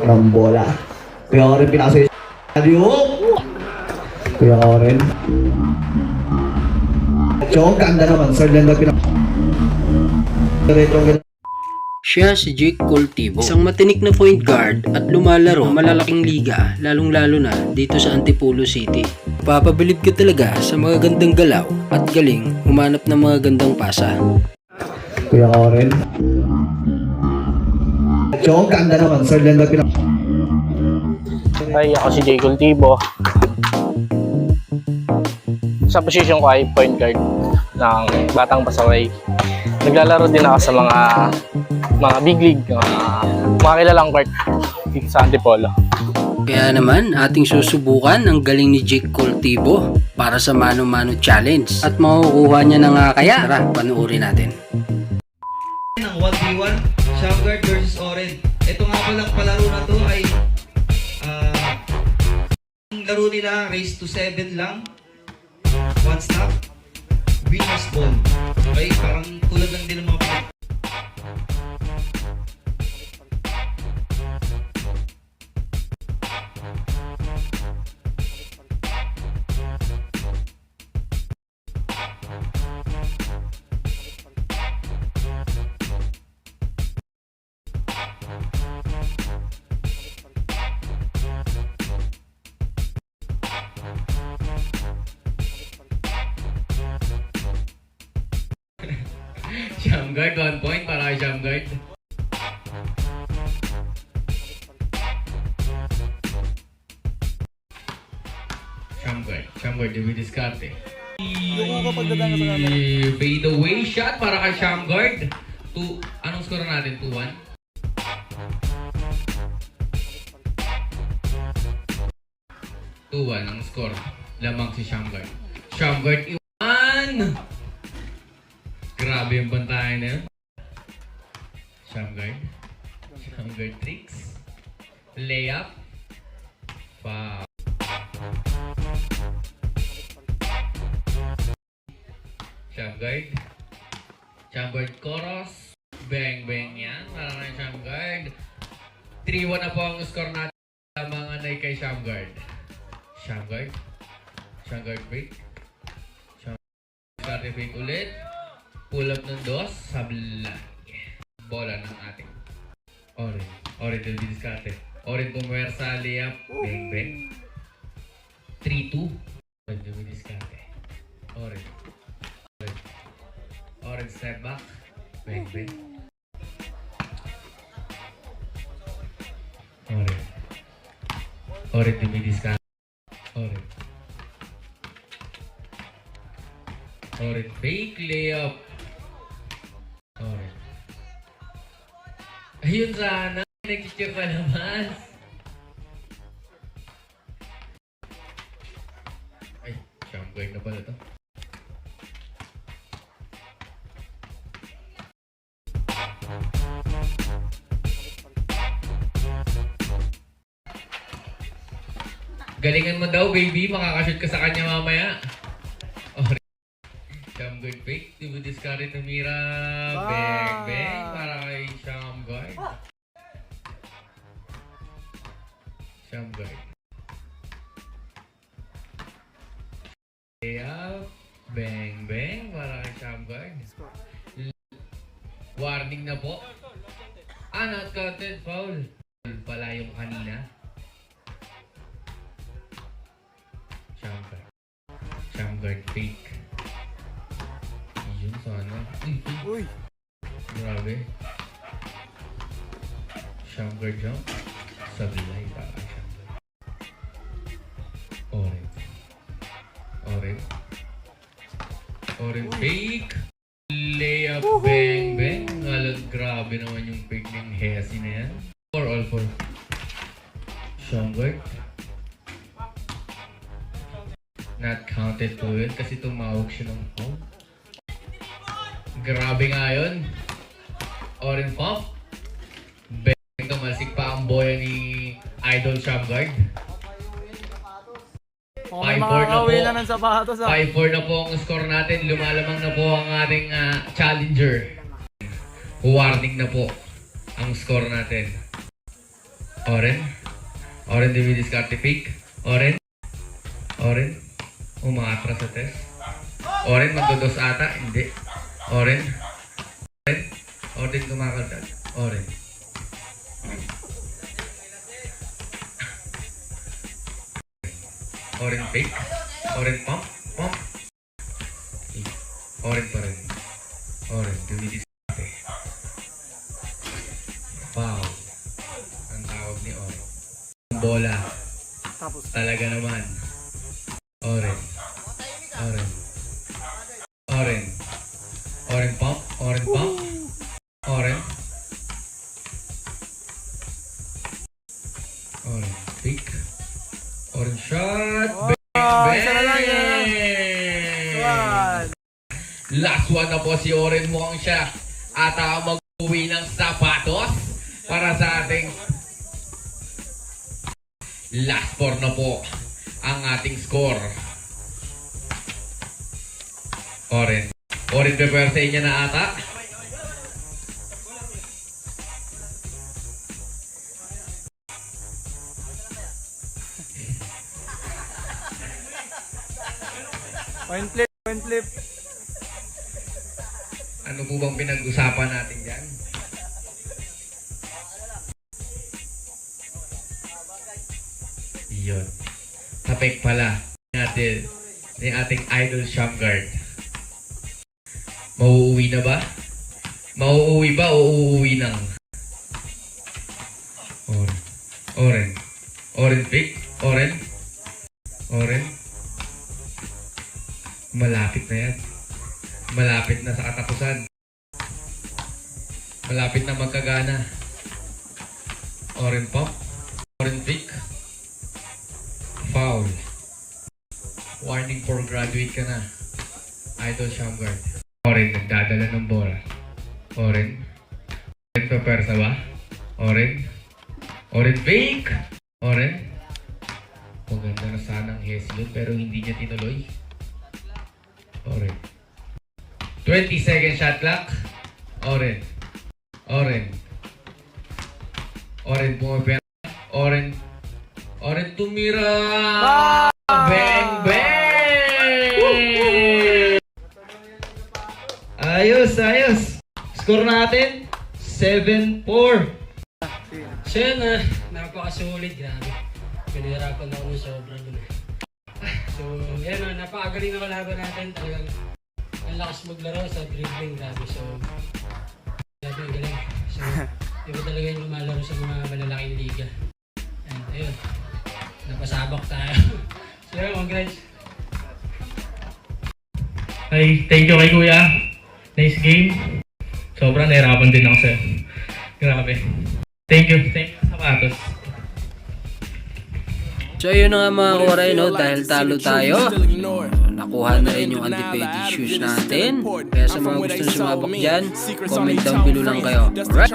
ng bola. Kuya Oren pinasa yung Kuya Oren. Chong, ganda naman. Sir Lenda pinasa. Siya si Jake Coltivo, isang matinik na point guard at lumalaro malalaking liga, lalong-lalo na dito sa Antipolo City. Papabilib ka talaga sa mga gandang galaw at galing humanap ng mga gandang pasa. Kuya Oren. Chong, ganda naman. Sir Lenda pinasa. Ay, ako si Jake Coltivo. Sa position ko ay point guard ng Batang Pasaway. Naglalaro din ako sa mga big league, mga kilalang court dito sa Antipolo. Kaya naman ating susubukan ang galing ni Jake Coltivo para sa mano-mano challenge at makukuha niya na nga kaya. Tara, panuorin natin. Ng 1v1, Shamguard versus Oren. Ito nga palang palaro na to ay ang laro nila race to 7 lang. One stop. Venus ball. Okay, parang tulad lang din ng mga Shamguard, 1 point para kay Shamguard. Shamguard, diskarte. Fade away shot para kay Shamguard. Anong score natin? 2-1? 2-1 ang score. Lamang si Shamguard. Shamguard, iwan! Grabe yung bantayan na yun. Shamguard tricks. Layup. Foul. Shamguard chorus. Bang bang yan. Para kay Shamguard. 3-1 na po ang score natin. Mga anay kay Shamguard. Shamguard break. Shamguard fake ulit. Pull up ng dos, sablay. Bola ng ating Oren till diskarte. Oren pumersa, layup, bang bang. 3-2. Oren till diskarte. Oren step back, bang bang. Oren till diskarte. Oren fake layup. Ayun sana, nag-cheer pa naman. Ay, Shamguard na pala to. Galingan mo daw, baby. Makakashoot ka sa kanya mamaya. Shamguard fake, diskarte tumira. Bang bang para kay Shamguard. Layup, bang bang para kay Shamguard. Warning na po. Not counted, foul. Pala yung kanina. Shamguard fake. Yun sana. Uy! Grabe. Shamguard jump. Sablay para kay Shamguard. Oren fake. Layup, bang bang. Grabe naman yung fake ng Hesi na yan. All for Shamguard. Not counted po yun kasi tumawag siya ng foul. Grabe nga yun. Oren pump. Bang, tumalsik pa ang boya ni Idol Shamguard. 5-4 na po. 5-4 na po ang score natin. Lumalamang na po ang ating challenger. Warning na po ang score natin. Oren. Oren dumidiskarte fake. Oren. Oren. Umaatras sa test. Oren magdodos ata. Hindi. Oren. Oren. Oren kumakaltad. Oren. Oren fake. Oren pump. Pump. Oren pa rin. Oren dumidiskarte. Foul. Ang tawag ni Oren. Bola. Talaga naman. Oren. Oren. Oren. Oren pump. Oren pump. Oren. Oren. Pick. Oren shot. Bang! Bang! Last one na po si Oren. Mukhang siya ata mag-uwi ng sapatos para sa ating last four na po ang ating score. Oren. Oren prepare sa inyo na ata. Point flip, point flip. Ano po bang pinag-usapan natin dyan? Yun. Tapik pala natin ni ating idol Shamgard. Mauuwi na ba? Mauuwi ba o uuwi nang? Oren. Oren. Oren pick. Oren. Oren. Malapit na yan. Malapit na sa katapusan. Malapit na magkagana. Oren pump. Oren pick. Foul. Warning for graduate ka na. Idol Shamgard. Oren nagdadala ng bola. Oren. Oren papersa ba? Oren. Oren fake. Oren. Maganda na sanang Heslot pero hindi niya tinuloy. Oren. 20 second shot clock. Oren. Oren. Oren pumapera. Oren. Oren tumira. Bang! Bang! Ayos, ayos. Score natin, 7-4. So yun, napakasulit, grabe. Pinahirapan ako ng sobra dun. So, yan napakagaling na kalaban natin. Talagang ang lakas maglaro sa dribbling, grabe. So, grabe ang galing. So, iba talaga yung lumalaro sa mga malalaking liga. And ayun, napasabak tayo. So yun, congrats. Ay, thank you kay Kuya. Nice game. Sobrang nahirapan din ako sa'yo. Grabe. Thank you. Thank you sa sapatos. So yun na nga mga koray, no? Dahil talo tayo, nakuha na rin yung antipedi shoes natin. Kaya sa mga gusto sumabak dyan, comment down below lang kayo. Alright?